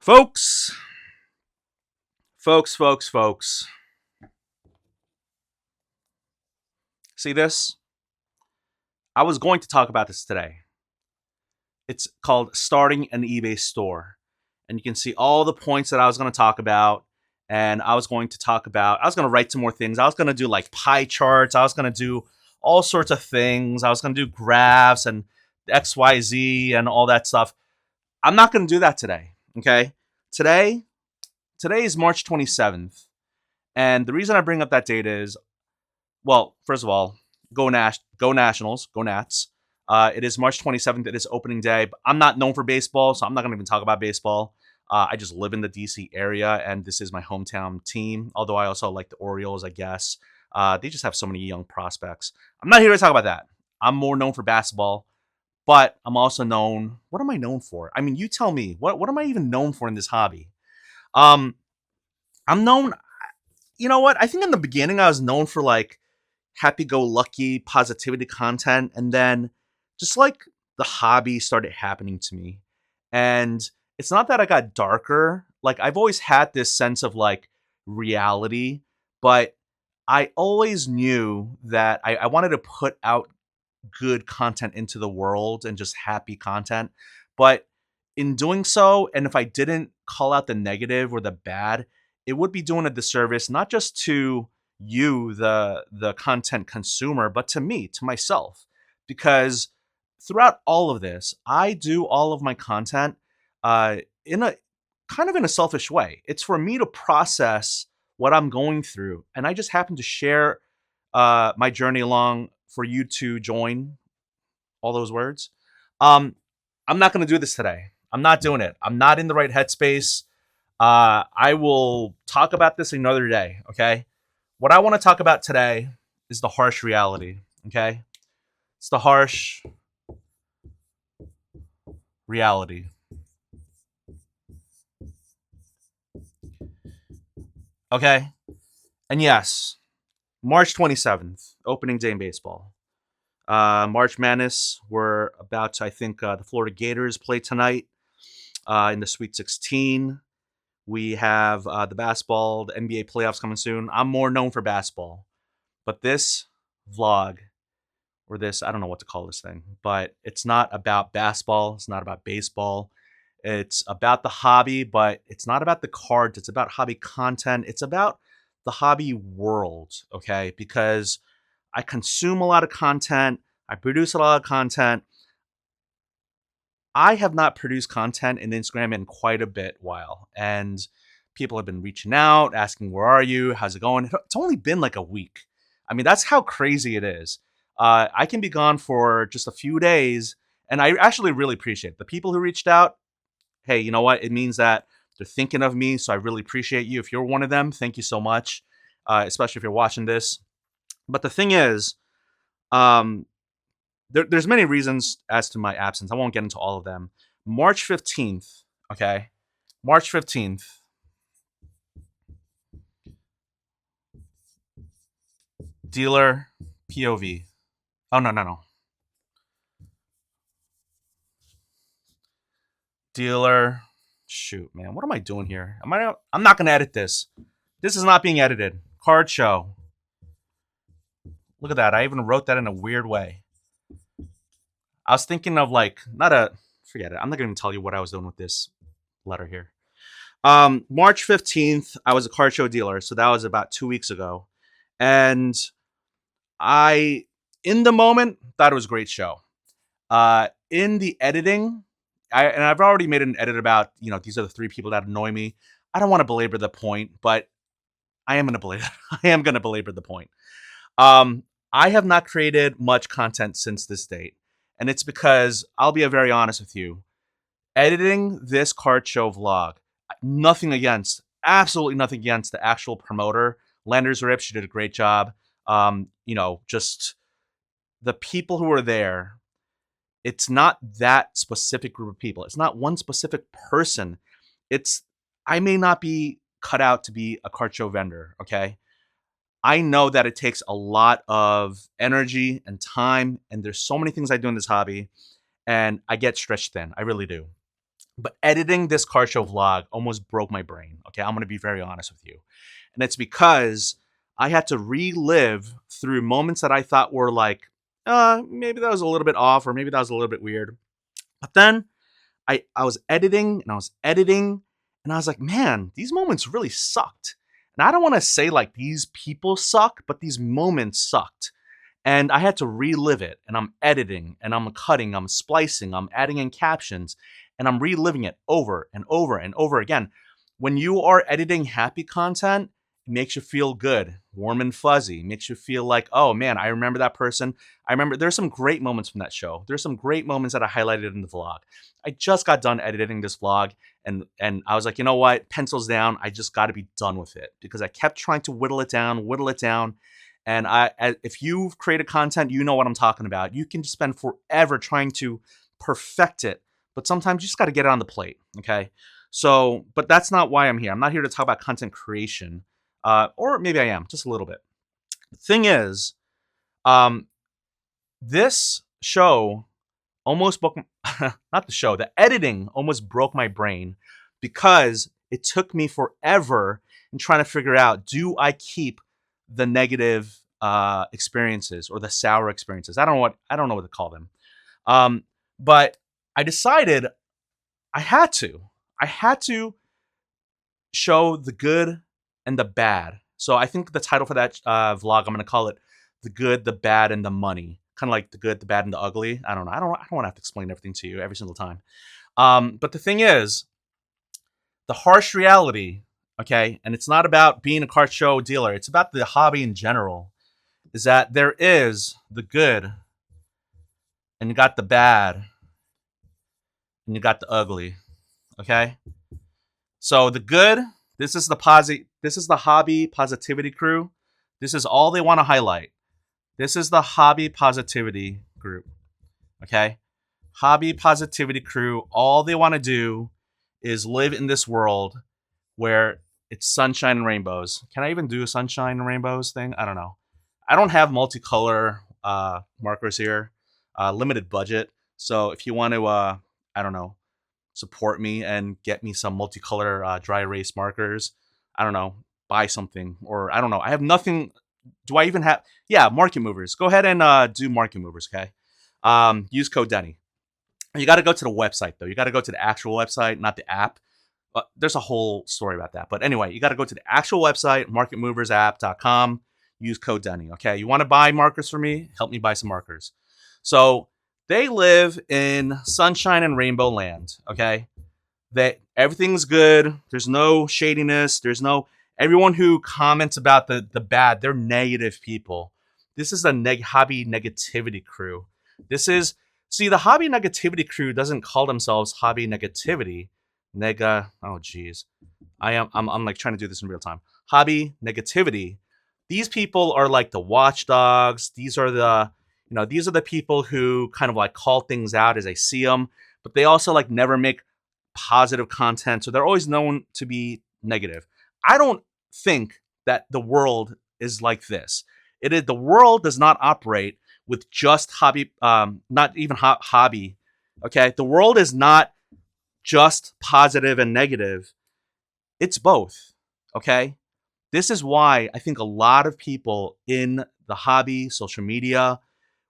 Folks, folks. See this? I was going to talk about this today. It's called starting an eBay store. And you can see all the points that I was going to talk about. And I was going to write some more things. I was going to do like pie charts. I was going to do all sorts of things. I was going to do graphs and XYZ and all that stuff. I'm not going to do that today. Okay. Today, today is March 27th. And the reason I bring up that date is, well, first of all, go Nationals, go Nats. It is March 27th. It is opening day. But I'm not known for baseball, so I'm not going to even talk about baseball. I just live in the DC area, and this is my hometown team. Although I also like the Orioles, I guess. They just have so many young prospects. I'm not here to talk about that. I'm more known for basketball, but I'm also known. What am I known for? I mean, you tell me. What am I even known for in this hobby? Um, I'm known. You know what? I think in the beginning I was known for like happy-go-lucky positivity content, and then just like the hobby started happening to me. And it's not that I got darker. Like I've always had this sense of like reality, but I always knew that I wanted to put out good content into the world and just happy content. But in doing so, and if I didn't call out the negative or the bad, it would be doing a disservice not just to you, the content consumer, but to me, to myself. Because throughout all of this, I do all of my content in a kind of in a selfish way. It's for me to process what I'm going through, and I just happen to share my journey along for you to join all those words. Um, I'm not going to do this today. I'm not doing it. I'm not in the right headspace. I will talk about this another day. Okay. What I want to talk about today is the harsh reality. Okay. It's the harsh reality. Okay. And yes, March 27th, opening day in baseball. March Madness, we're about to, I think, the Florida Gators play tonight in the Sweet 16. We have the basketball, the NBA playoffs coming soon. I'm more known for basketball, but this vlog or this, I don't know what to call this thing, but it's not about basketball. It's not about baseball. It's about the hobby, but it's not about the cards. It's about hobby content. It's about the hobby world, okay? Because I consume a lot of content. I produce a lot of content. I have not produced content in Instagram in quite a bit while, and people have been reaching out, asking, "Where are you? How's it going?" It's only been like a week. I mean, that's how crazy it is. I can be gone for just a few days, and I actually really appreciate it. The people who reached out. Hey, you know what? It means that they're thinking of me, so I really appreciate you. If you're one of them, thank you so much, especially if you're watching this. But the thing is, um, there's many reasons as to my absence. I won't get into all of them. March 15th, okay? March 15th, dealer POV. Oh, no. Dealer. Shoot, man. What am I doing here? I'm not going to edit this. This is not being edited. Card show. Look at that. I even wrote that in a weird way. I was thinking of like, not a, forget it. I'm not going to even tell you what I was doing with this letter here. March 15th, I was a card show dealer. So that was about 2 weeks ago. And I, in the moment, thought it was a great show. In the editing, I've already made an edit about, these are the three people that annoy me. I don't want to belabor the point, but I am going to belabor. I am going to belabor the point. Um, I have not created much content since this date, and it's because I'll be very honest with you. Editing this card show vlog, nothing against, absolutely nothing against the actual promoter, Landers Rip. She did a great job. Just the people who are there. It's not that specific group of people. It's not one specific person. It's I may not be cut out to be a card show vendor. Okay, I know that it takes a lot of energy and time, and there's so many things I do in this hobby, and I get stretched thin. I really do. But editing this car show vlog almost broke my brain. Okay, I'm gonna be very honest with you. And it's because I had to relive through moments that I thought were like, maybe that was a little bit off, or maybe that was a little bit weird. But then I was editing and I was editing and I was like, man, these moments really sucked. And I don't want to say like these people suck, but these moments sucked. And I had to relive it. And I'm editing and I'm cutting, I'm splicing, I'm adding in captions, and I'm reliving it over and over and over again. When you are editing happy content, it makes you feel good, warm and fuzzy. It makes you feel like, oh man, I remember that person. I remember there's some great moments from that show. There's some great moments that I highlighted in the vlog. I just got done editing this vlog and I was like, you know what? Pencils down. I just got to be done with it because I kept trying to whittle it down. And if you've created content, you know what I'm talking about. You can just spend forever trying to perfect it, but sometimes you just got to get it on the plate. Okay. So, but that's not why I'm here. I'm not here to talk about content creation, or maybe I am just a little bit. The thing is, um, this show almost broke, not the show, the editing almost broke my brain because it took me forever in trying to figure out, do I keep the negative experiences or the sour experiences? I don't know what to call them. But I decided I had to. I had to show the good and the bad. So I think the title for that vlog, I'm going to call it "The Good, the Bad, and the Money." Kind of like the good, the bad, and the ugly. I don't know. I don't want to have to explain everything to you every single time. But the thing is, the harsh reality, okay, and it's not about being a car show dealer. It's about the hobby in general. Is that there is the good, and you got the bad, and you got the ugly. Okay. So the good, this is the hobby positivity crew. This is all they want to highlight. This is the hobby positivity group. Okay? Hobby positivity crew, all they want to do is live in this world where it's sunshine and rainbows. Can I even do a sunshine and rainbows thing? I don't know. I don't have multicolor markers here. Limited budget. So if you want to, I don't know, support me and get me some multicolor dry erase markers. I don't know, buy something, or I don't know. I have nothing. Do I even have? Yeah, market movers. Go ahead and do market movers, okay? Use code Denny. You got to go to the website though. You got to go to the actual website, not the app. There's a whole story about that. But anyway, you got to go to the actual website, marketmoversapp.com. Use code Denny. Okay, you want to buy markers for me? Help me buy some markers. So they live in sunshine and rainbow land. Okay, that everything's good. There's no shadiness. There's no everyone who comments about the bad. They're negative people. This is a hobby negativity crew. This is see the hobby negativity crew doesn't call themselves hobby negativity. Oh geez, I'm like trying to do this in real time. Hobby negativity. These people are like the watchdogs. These are the people who kind of like call things out as they see them, but they also like never make positive content. So they're always known to be negative. I don't think that the world is like this. It is the world does not operate with just hobby, not even hobby. Okay, the world is not just positive and negative. It's both. Okay, this is why I think a lot of people in the hobby, social media,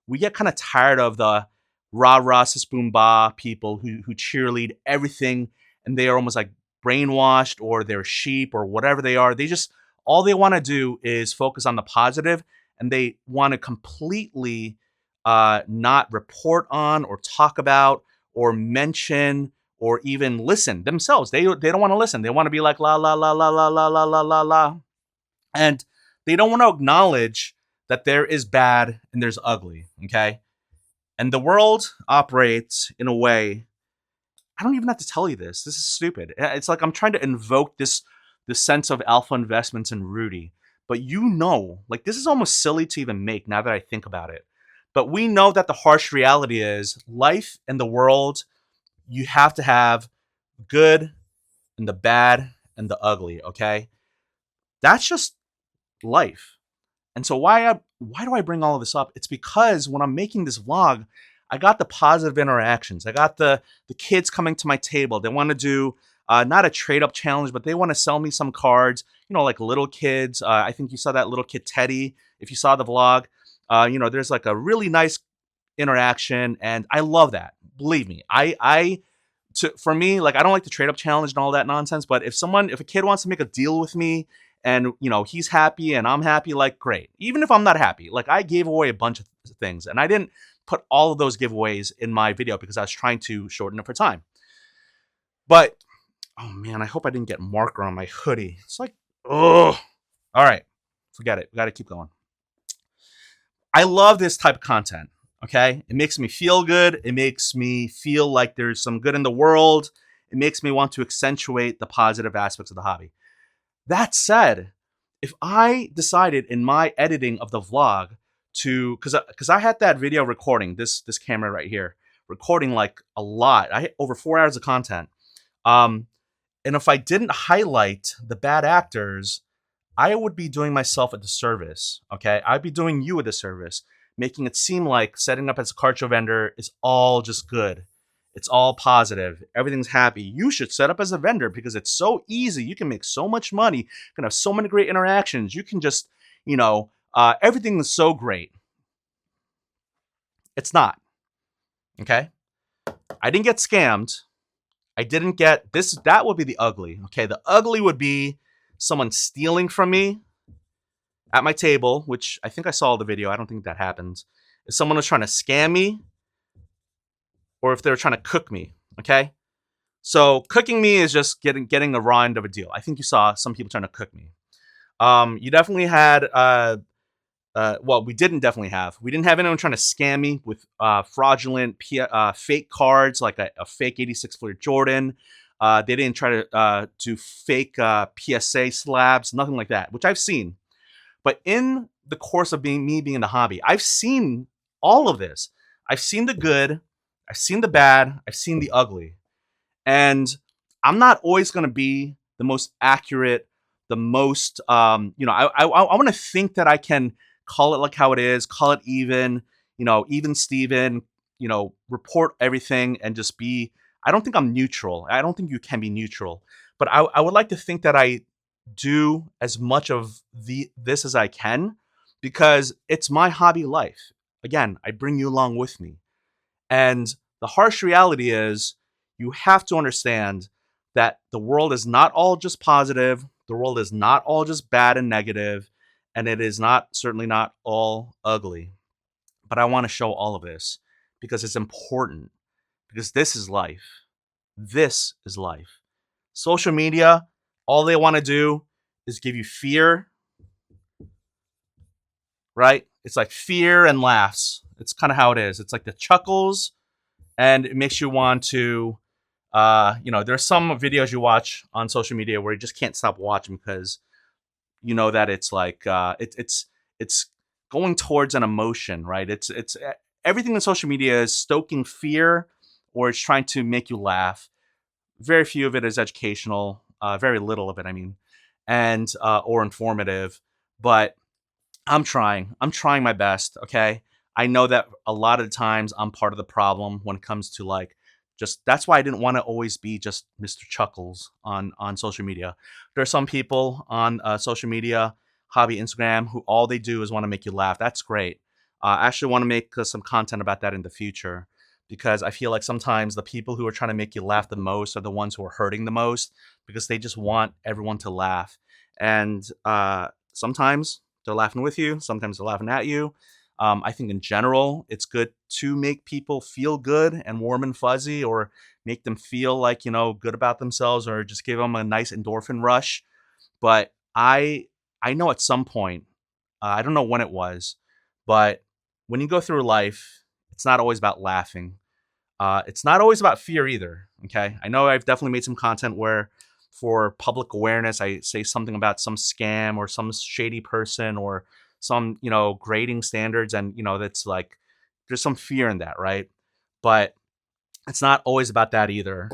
we get kind of tired of the rah rah boom ba people who cheerlead everything, and they are almost like brainwashed or they're sheep or whatever they are. They just all they want to do is focus on the positive, and they want to completely not report on or talk about or mention or even listen themselves. They don't want to listen. They want to be like la la la la la la la la la la, and they don't want to acknowledge that there is bad and there's ugly. Okay, and the world operates in a way, I don't even have to tell you this. This is stupid. It's like I'm trying to invoke this sense of alpha investments in Rudy. But like this is almost silly to even make now that I think about it. But we know that the harsh reality is life and the world, you have to have good and the bad and the ugly, okay? That's just life. And so why do I bring all of this up? It's because when I'm making this vlog, I got the positive interactions. I got the kids coming to my table. They want to do not a trade up challenge, but they want to sell me some cards. You know, like little kids. I think you saw that little kid Teddy. If you saw the vlog, you know, there's like a really nice interaction, and I love that. Believe me, for me, like I don't like the trade up challenge and all that nonsense. But if a kid wants to make a deal with me, and you know he's happy and I'm happy, like great. Even if I'm not happy, like I gave away a bunch of things, and I didn't put all of those giveaways in my video because I was trying to shorten it for time. But oh man, I hope I didn't get marker on my hoodie. It's like, oh, all right, forget it. We got to keep going. I love this type of content. Okay, it makes me feel good. It makes me feel like there's some good in the world. It makes me want to accentuate the positive aspects of the hobby. That said, if I decided in my editing of the vlog to, because I had that video recording, this camera right here, recording like a lot. I had over 4 hours of content. Um, and if I didn't highlight the bad actors, I would be doing myself a disservice. Okay, I'd be doing you a disservice, making it seem like setting up as a card show vendor is all just good. It's all positive. Everything's happy. You should set up as a vendor because it's so easy. You can make so much money. You can have so many great interactions. You can just, you know, everything is so great. It's not. Okay. I didn't get scammed. I didn't get this. That would be the ugly. Okay. The ugly would be someone stealing from me at my table, which I think I saw the video. I don't think that happened. If someone was trying to scam me, or if they were trying to cook me. Okay. So cooking me is just getting a raw end of a deal. I think you saw some people trying to cook me. You definitely had well, we didn't have anyone trying to scam me with fraudulent fake cards like a fake 86 Fleer Jordan. They didn't try to do fake PSA slabs, nothing like that, which I've seen. But in the course of me being in the hobby, I've seen all of this. I've seen the good, I've seen the bad, I've seen the ugly. And I'm not always going to be the most accurate, the most, you know, I want to think that I can call it like how it is, call it even, you know, even Steven, you know, report everything and just be, I don't think I'm neutral. I don't think you can be neutral, but I would like to think that I do as much of this as I can because it's my hobby life. Again, I bring you along with me. And the harsh reality is you have to understand that the world is not all just positive. The world is not all just bad and negative, and it is certainly not all ugly. But I want to show all of this because it's important, because this is life. This is life. Social media, all they want to do is give you fear, right? It's like fear and laughs. It's kind of how it is. It's like the chuckles, and it makes you want to, you know, there's some videos you watch on social media where you just can't stop watching because you know that it's like it's going towards an emotion, right? It's everything in social media is stoking fear or it's trying to make you laugh. Very few of it is educational. Very little of it, I mean, and or informative. But I'm trying. I'm trying my best. Okay. I know that a lot of the times I'm part of the problem when it comes to like just that's why I didn't want to always be just Mr. Chuckles on social media. There are some people on social media, hobby Instagram, who all they do is want to make you laugh. That's great. I actually want to make some content about that in the future because I feel like sometimes the people who are trying to make you laugh the most are the ones who are hurting the most because they just want everyone to laugh. And sometimes they're laughing with you. Sometimes they're laughing at you. I think in general, it's good to make people feel good and warm and fuzzy or make them feel like, you know, good about themselves or just give them a nice endorphin rush. But I know at some point, I don't know when it was, but when you go through life, it's not always about laughing. It's not always about fear either. Okay. I know I've definitely made some content where for public awareness, I say something about some scam or some shady person or some, you know, grading standards. And, you know, that's like, there's some fear in that. Right. But it's not always about that either.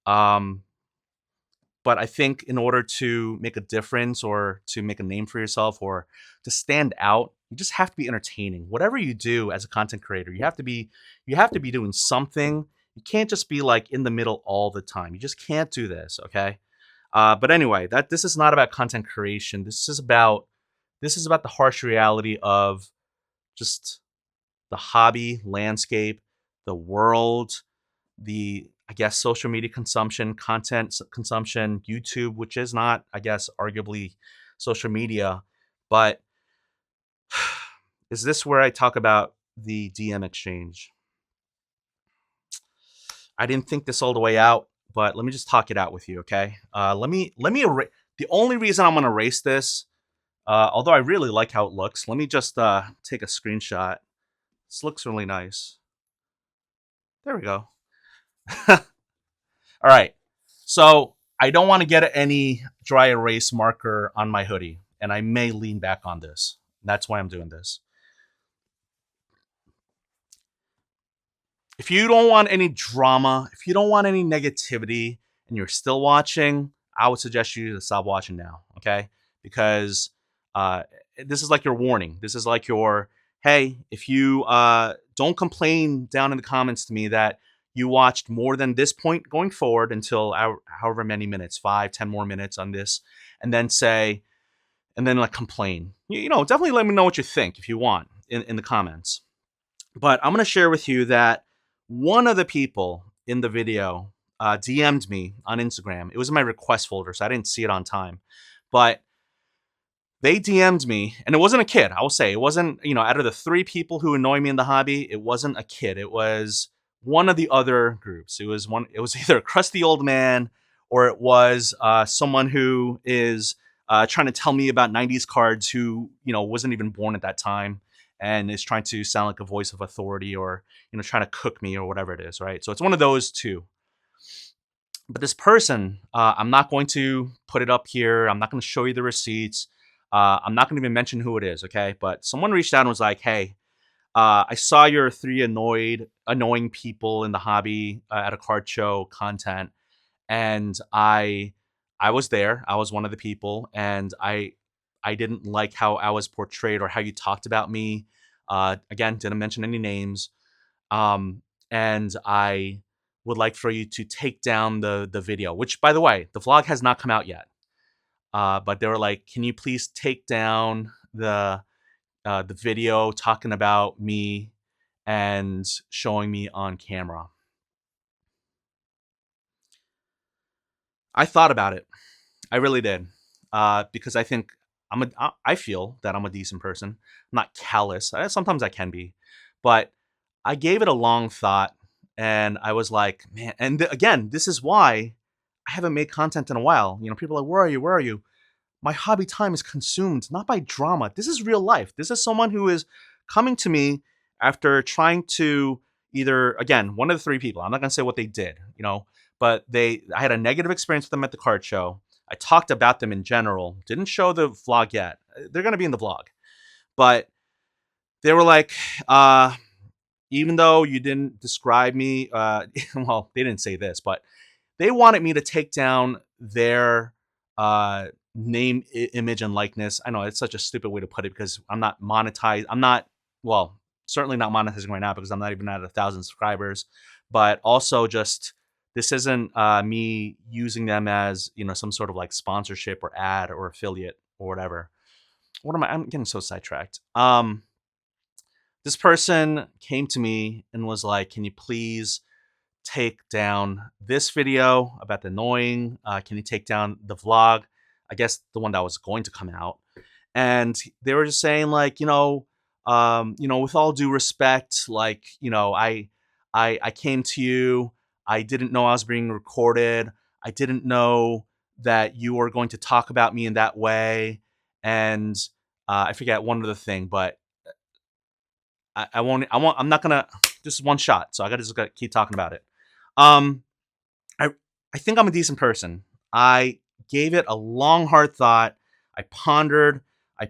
Um, but I think in order to make a difference or to make a name for yourself or to stand out, You just have to be entertaining. Whatever you do as a content creator, you have to be doing something. You can't just be like in the middle all the time. You just can't do this, okay? But anyway, that this is not about content creation. This is about the harsh reality of just the hobby landscape, the world, the, I guess, social media consumption, content consumption, YouTube, which is not, I guess, arguably social media. But is this where I talk about the DM exchange? I didn't think this all the way out, but let me just talk it out with you, okay? The only reason I'm gonna erase this, although I really like how it looks, let me just take a screenshot. This looks really nice. There we go. All right. So I don't want to get any dry erase marker on my hoodie, and I may lean back on this. That's why I'm doing this. If you don't want any drama, if you don't want any negativity, and you're still watching, I would suggest you to stop watching now, okay? Because uh, this is like your warning. This is like your, hey, if you don't complain down in the comments to me that you watched more than this point going forward until however many minutes, 5, 10 more minutes on this, and then like complain. Definitely let me know what you think if you want in the comments. But I'm going to share with you that one of the people in the video DM'd me on Instagram. It was in my request folder, so I didn't see it on time. But they DM'd me, and it wasn't a kid. I will say it wasn't, out of the 3 people who annoy me in the hobby, it wasn't a kid. It was one of the other groups. It was either a crusty old man or it was someone who is trying to tell me about 90s cards who, wasn't even born at that time and is trying to sound like a voice of authority or, trying to cook me or whatever it is, right? So it's one of those two. But this person, I'm not going to put it up here. I'm not going to show you the receipts. I'm not going to even mention who it is, okay? But someone reached out and was like, hey, I saw your 3 annoying people in the hobby at a card show content, and I was there. I was one of the people, and I didn't like how I was portrayed or how you talked about me. Again, didn't mention any names. And I would like for you to take down the video, which, by the way, the vlog has not come out yet. But they were like, can you please take down the video talking about me and showing me on camera? I thought about it. I really did. Because I think I feel that I'm a decent person. I'm not callous. Sometimes I can be. But I gave it a long thought, and I was like, man, and again, this is why I haven't made content in a while. People are like, where are you? Where are you? My hobby time is consumed not by drama. This is real life. This is someone who is coming to me after trying to either, again, one of the 3 people. I'm not going to say what they did, but I had a negative experience with them at the card show. I talked about them in general. Didn't show the vlog yet. They're going to be in the vlog. But they were like, even though you didn't describe me, well, they didn't say this, but they wanted me to take down their name, image, and likeness. I know it's such a stupid way to put it because I'm not monetized. Certainly not monetizing right now because I'm not even at 1,000 subscribers. But also just, this isn't me using them as, some sort of like sponsorship or ad or affiliate or whatever. I'm getting so sidetracked. This person came to me and was like, can you please take down this video about the annoying? Can you take down the vlog? I guess the one that was going to come out. And they were just saying like, with all due respect, like, I came to you. I didn't know I was being recorded. I didn't know that you were going to talk about me in that way. And I forget one other thing, but I'm not gonna, just one shot. So I gotta keep talking about it. I think I'm a decent person. I gave it a long, hard thought. I pondered. I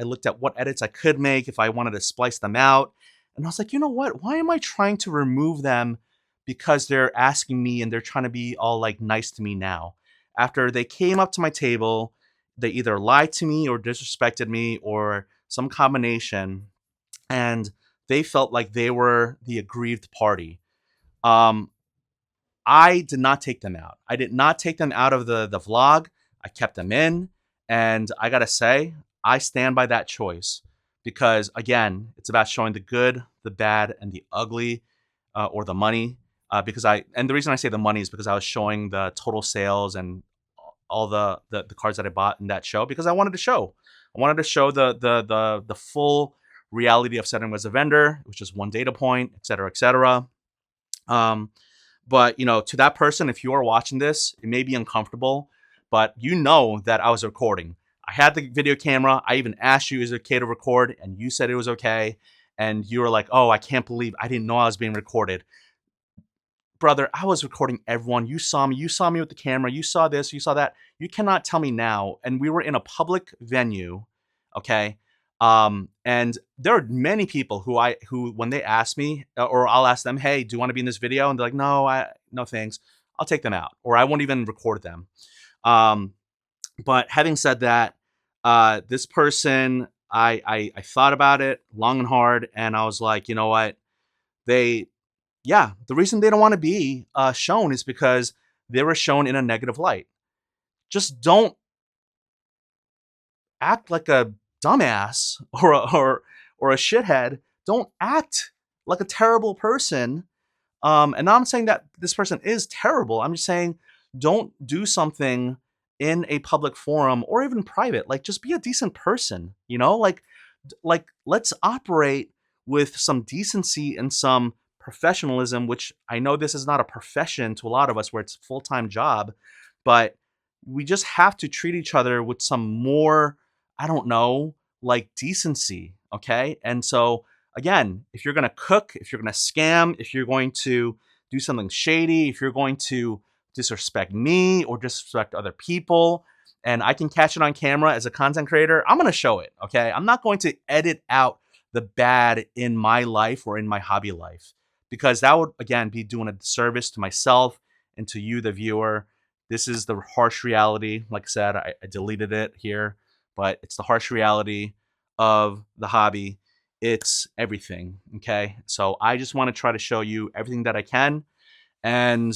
looked at what edits I could make if I wanted to splice them out. And I was like, you know what? Why am I trying to remove them because they're asking me and they're trying to be all like nice to me now? After they came up to my table, they either lied to me or disrespected me or some combination, and they felt like they were the aggrieved party. Um, I did not take them out. I did not take them out of the vlog. I kept them in, and I gotta say, I stand by that choice because again, it's about showing the good, the bad, and the ugly, or the money. Because and the reason I say the money is because I was showing the total sales and all the cards that I bought in that show because I wanted to show. I wanted to show the full reality of setting as a vendor, which is one data point, et cetera, et cetera. Um, but to that person, if you are watching this, it may be uncomfortable, but you know that I was recording. I had the video camera. I even asked you, is it okay to record? And you said it was okay. And you were like, oh, I can't believe I didn't know I was being recorded. Brother, I was recording everyone. You saw me. You saw me with the camera. You saw this. You saw that. You cannot tell me now. And we were in a public venue, okay? And there are many people who when they ask me, or I'll ask them, hey, do you want to be in this video? And they're like, no thanks. I'll take them out, or I won't even record them. But having said that, this person, I thought about it long and hard, and I was like, you know what? They Yeah, the reason they don't want to be shown is because they were shown in a negative light. Just don't act like a dumbass or a shithead. Don't act like a terrible person. And now I'm saying that this person is terrible. I'm just saying don't do something in a public forum or even private. Like just be a decent person, like let's operate with some decency and some professionalism, which I know this is not a profession to a lot of us where it's a full-time job, but we just have to treat each other with some more, I don't know, like decency, okay? And so again, if you're going to cook, if you're going to scam, if you're going to do something shady, if you're going to disrespect me or disrespect other people, and I can catch it on camera as a content creator, I'm going to show it, okay? I'm not going to edit out the bad in my life or in my hobby life because that would, again, be doing a disservice to myself and to you, the viewer. This is the harsh reality. Like I said, I deleted it here, but it's the harsh reality of the hobby. It's everything, okay? So I just want to try to show you everything that I can, and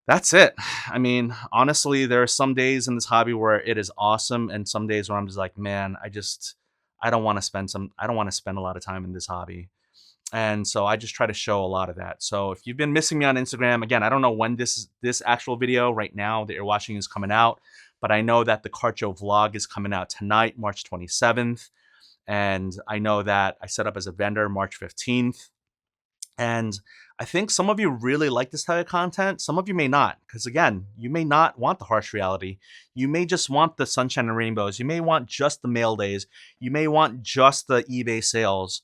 that's it. I mean, honestly, there are some days in this hobby where it is awesome, and some days where I'm just like, man, I don't want to spend a lot of time in this hobby. And so I just try to show a lot of that. So if you've been missing me on Instagram, again, I don't know when this actual video right now that you're watching is coming out, but I know that the Cart Show vlog is coming out tonight, March 27th. And I know that I set up as a vendor March 15th. And I think some of you really like this type of content. Some of you may not, because again, you may not want the harsh reality. You may just want the sunshine and rainbows. You may want just the mail days. You may want just the eBay sales.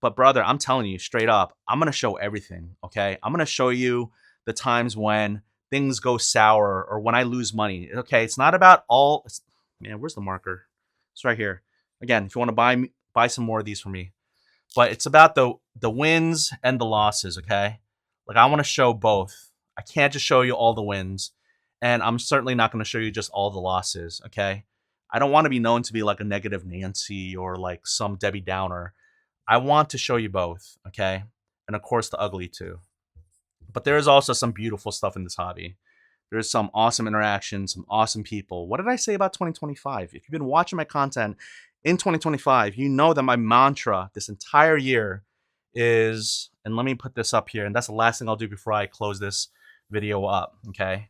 But brother, I'm telling you straight up, I'm going to show everything, okay? I'm going to show you the times when things go sour or when I lose money. Okay, it's not about man, where's the marker? It's right here. Again, if you want to buy some more of these for me. But it's about the wins and the losses, okay? Like I want to show both. I can't just show you all the wins, and I'm certainly not going to show you just all the losses, okay? I don't want to be known to be like a negative Nancy or like some Debbie Downer. I want to show you both, okay? And of course the ugly too. But there is also some beautiful stuff in this hobby. There's some awesome interactions, some awesome people. What did I say about 2025? If you've been watching my content in 2025, you know that my mantra this entire year is, and let me put this up here, and that's the last thing I'll do before I close this video up, okay?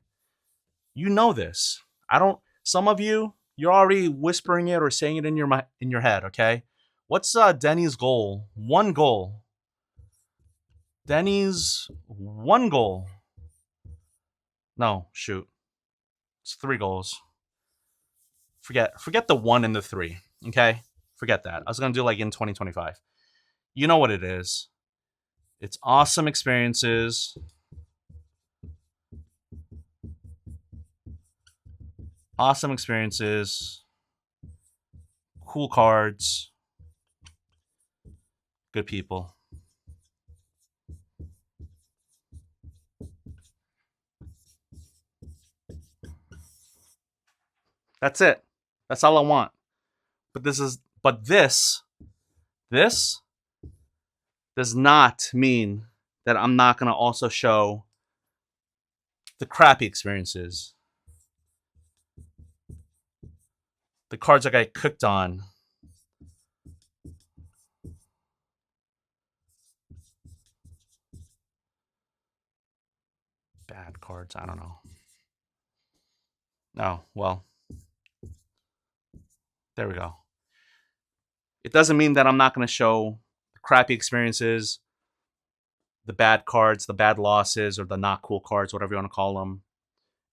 You know this. Some of you, you're already whispering it or saying it in your head, okay? What's Denny's goal? One goal. Denny's one goal. No, shoot. It's 3 goals. Forget the 1 and the 3, okay? Forget that. I was going to do like in 2025. You know what it is. It's awesome experiences. Awesome experiences. Cool cards. Good people. That's it. That's all I want. But this does not mean that I'm not going to also show the crappy experiences, the cards I got cooked on. Bad cards, I don't know. No, well, there we go. It doesn't mean that I'm not going to show the crappy experiences, the bad cards, the bad losses, or the not cool cards, whatever you want to call them,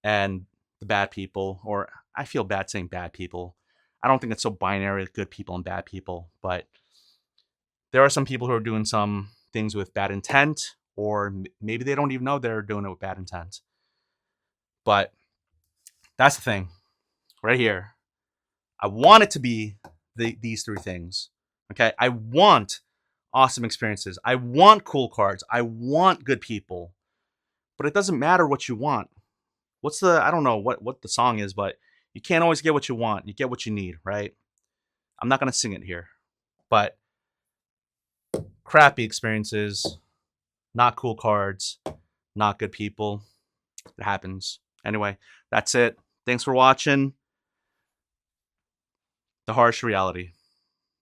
and the bad people. Or I feel bad saying bad people. I don't think it's so binary, good people and bad people, but there are some people who are doing some things with bad intent, or maybe they don't even know they're doing it with bad intent. But that's the thing right here. I want it to be these three things. Okay. I want awesome experiences. I want cool cards. I want good people. But it doesn't matter what you want. I don't know what the song is, but you can't always get what you want. You get what you need, right? I'm not going to sing it here. But crappy experiences, not cool cards, not good people. It happens. Anyway, that's it. Thanks for watching. The harsh reality.